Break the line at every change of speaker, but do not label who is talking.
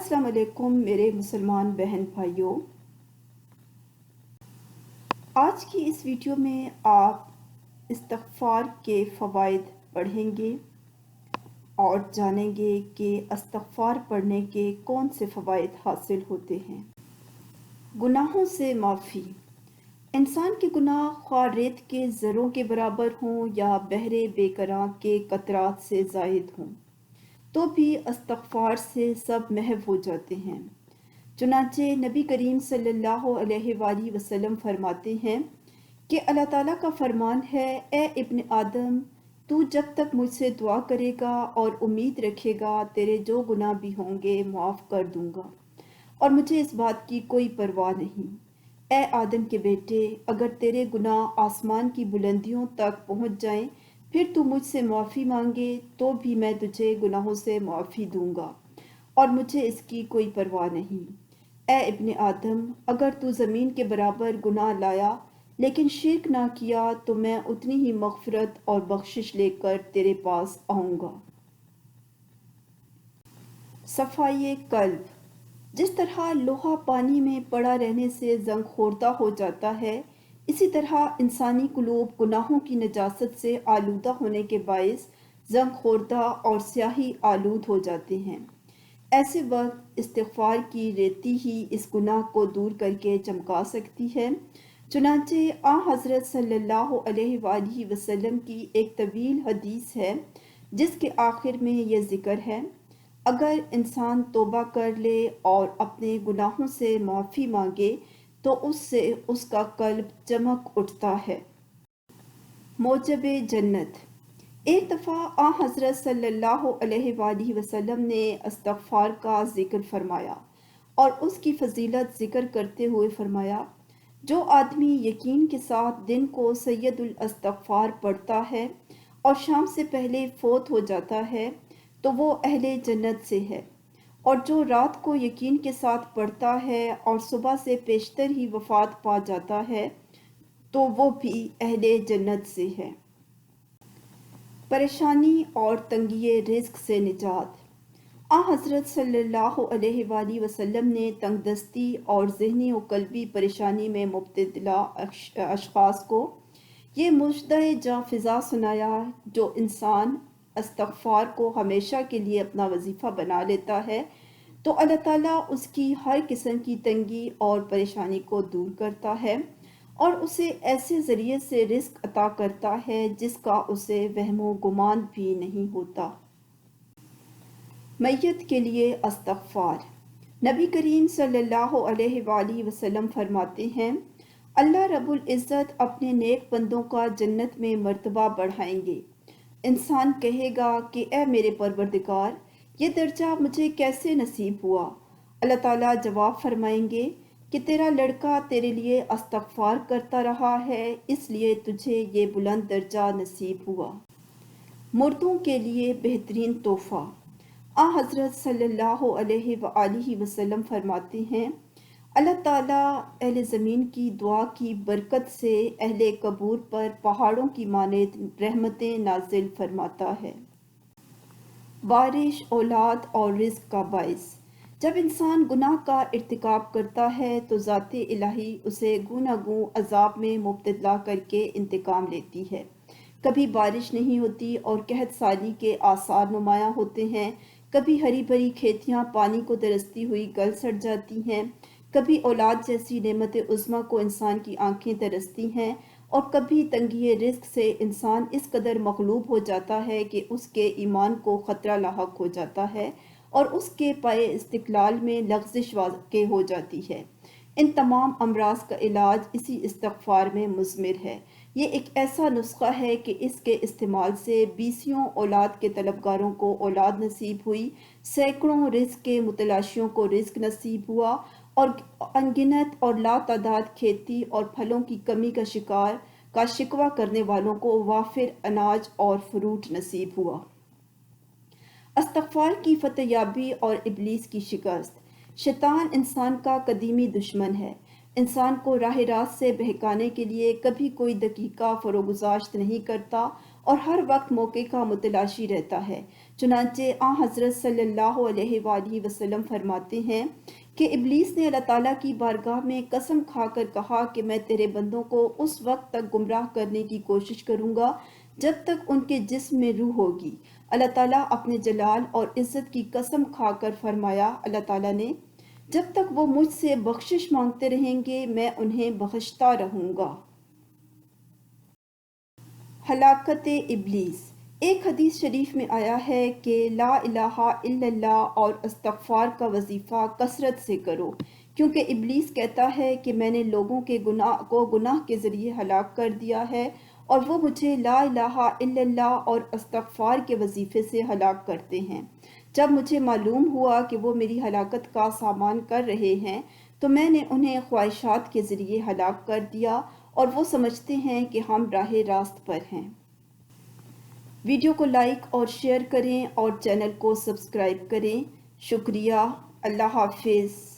अस्सलाम वालेकुम मेरे मुसलमान बहन भाइयों। आज की इस वीडियो में आप इस्तग़फ़ार के फ़वाइद पढ़ेंगे और जानेंगे कि इस्तग़फ़ार पढ़ने के कौन से फ़वाइद हासिल होते हैं। गुनाहों से माफ़ी। इंसान के गुनाह ख्वाह रेत के ज़रों के बराबर हों या बहरे बेकरां के कतरात से ज़ायद हों, तो भी इस्तग़फ़ार से सब महव हो जाते हैं। चुनांचे नबी करीम सल्लल्लाहु अलैहि वसल्लम फरमाते हैं कि अल्लाह ताला का फरमान है, ए इब्न आदम, तू जब तक मुझसे दुआ करेगा और उम्मीद रखेगा तेरे जो गुनाह भी होंगे माफ़ कर दूंगा और मुझे इस बात की कोई परवाह नहीं। ए आदम के बेटे, अगर तेरे गुनाह आसमान की बुलंदियों तक पहुंच जाएं, फिर तू मुझसे माफ़ी मांगे तो भी मैं तुझे गुनाहों से माफ़ी दूंगा और मुझे इसकी कोई परवाह नहीं। ए इब्न आदम, अगर तू ज़मीन के बराबर गुनाह लाया लेकिन शिर्क ना किया तो मैं उतनी ही मग़फ़िरत और बख्शिश लेकर तेरे पास आऊँगा। सफ़ाई क़ल्ब। जिस तरह लोहा पानी में पड़ा रहने से ज़ंग खोरदा हो जाता है, इसी तरह इंसानी कुलूब गुनाहों की नजासत से आलूदा होने के बाइस ज़ंग खोरदा और स्याही आलूद हो जाते हैं। ऐसे वक्त इस्तिग़फ़ार की रेती ही इस गुनाह को दूर करके चमका सकती है। चुनांचे हज़रत सल्लल्लाहु अलैहि वसल्लम की एक तवील हदीस है जिसके आखिर में यह ज़िक्र है, अगर इंसान तौबा कर ले और अपने गुनाहों से माफ़ी मांगे तो उससे उसका कल्ब चमक उठता है। मौजब जन्नत। एक दफ़ा हज़रत सल्लल्लाहु अलैहि वसल्लम ने इस्तग़फ़ार का ज़िक्र फरमाया और उसकी फ़जीलत ज़िक्र करते हुए फरमाया, जो आदमी यकीन के साथ दिन को सैयदुल इस्तग़फ़ार पढ़ता है और शाम से पहले फ़ौत हो जाता है तो वो अहले जन्नत से है, और जो रात को यकीन के साथ पढ़ता है और सुबह से पेशतर ही वफ़ात पा जाता है तो वो भी अहले जन्नत से है। परेशानी और तंगी रिज़्क़ से निजात। हज़रत सल्लल्लाहु अलैहि वसल्लम ने तंगदस्ती और ज़हनी और क़ल्बी परेशानी में मुब्तला अशख़ास को ये मुजदे जा फ़िज़ा सुनाया, जो इंसान इस्तग़फ़ार को हमेशा के लिए अपना वजीफ़ा बना लेता है तो अल्लाह ताला उसकी हर किस्म की तंगी और परेशानी को दूर करता है और उसे ऐसे ज़रिए से रिज़्क़ अता करता है जिसका उसे वहमो गुमान भी नहीं होता। मैयत के लिए इस्तग़फ़ार। नबी करीम सल्लल्लाहु अलैहि वसल्लम फरमाते हैं, अल्लाह रब्बुल इज़्ज़त अपने नेक बंदों का जन्नत में मर्तबा बढ़ाएंगे। इंसान कहेगा कि ए मेरे परवरदिगार, ये दर्जा मुझे कैसे नसीब हुआ? अल्लाह ताला जवाब फरमाएंगे कि तेरा लड़का तेरे लिए इस्तग़फ़ार करता रहा है, इसलिए तुझे ये बुलंद दर्जा नसीब हुआ। मुर्दों के लिए बेहतरीन तोहफ़ा। हज़रत सल्लल्लाहु अलैहि वसल्लम फरमाते हैं, अल्लाह ताला अहले ज़मीन की दुआ की बरकत से अहले कबूर पर पहाड़ों की मानद रहमतें नाजिल फरमाता है। बारिश, औलाद और रिज़्क़ का बाइस। जब इंसान गुनाह का इर्तिकाब करता है तो ज़ाते इलाही उसे गूनागूं अज़ाब में मुब्तला करके इंतकाम लेती है। कभी बारिश नहीं होती और कहत साली के आसार नुमायाँ होते हैं, कभी हरी भरी खेतियाँ पानी को तरसती हुई गल सड़ जाती हैं, कभी औलाद जैसी नेमत उज़्मा को इंसान की आंखें तरसती हैं और कभी तंगी रिज़्क़ से इंसान इस कदर मग़लूब हो जाता है कि उसके ईमान को ख़तरा लाहक हो जाता है और उसके पाए इस्तिक़लाल में लग़ज़िश वाक़ई हो जाती है। इन तमाम अमराज़ का इलाज इसी इस्तग़फ़ार में मुज़मिर है। ये एक ऐसा नुस्ख़ा है कि इसके इस्तेमाल से बीसियों औलाद के तलबगारों को औलाद नसीब हुई, सैकड़ों रिज़्क़ के मुतलाशियों को रिज़्क़ नसीब हुआ और अनगिनत और लातादाद खेती और फलों की कमी का शिकवा करने वालों को वाफिर अनाज और फ्रूट नसीब हुआ। इस्तग़फ़ार की फ़तहयाबी और इब्लीस की शिकस्त। शैतान इंसान का कदीमी दुश्मन है। इंसान को राह रास्त से बहकाने के लिए कभी कोई दकीका फ़रोगुज़ाश्त नहीं करता और हर वक्त मौके का मुतलाशी रहता है। चुनाचे हज़रत सल्लल्लाहु अलैहि वालैहि वसल्लम फरमाते हैं कि इब्लीस ने अल्लाह ताला की बारगाह में कसम खाकर कहा कि मैं तेरे बंदों को उस वक्त तक गुमराह करने की कोशिश करूँगा जब तक उनके जिस्म में रूह होगी। अल्लाह ताला अपने जलाल और इज़्ज़त की कसम खाकर फरमाया, अल्लाह ताला ने, जब तक वो मुझसे बख्शिश मांगते रहेंगे मैं उन्हें बख्शता रहूँगा। हलाकत इब्लीस। एक हदीस शरीफ में आया है कि ला इलाहा इल्लल्लाह और इस्तग़फ़ार का वजीफ़ा कसरत से करो, क्योंकि इब्लीस कहता है कि मैंने लोगों के गुनाह के ज़रिए हलाक कर दिया है और वो मुझे ला इलाहा इल्लल्लाह और इस्तग़फ़ार के वजीफ़े से हलाक करते हैं। जब मुझे मालूम हुआ कि वो मेरी हलाकत का सामान कर रहे हैं तो मैंने उन्हें ख्वाहिशात के ज़रिए हलाक कर दिया और वो समझते हैं कि हम राह रास्त पर हैं। वीडियो को लाइक और शेयर करें और चैनल को सब्सक्राइब करें। शुक्रिया। अल्लाह हाफिज़।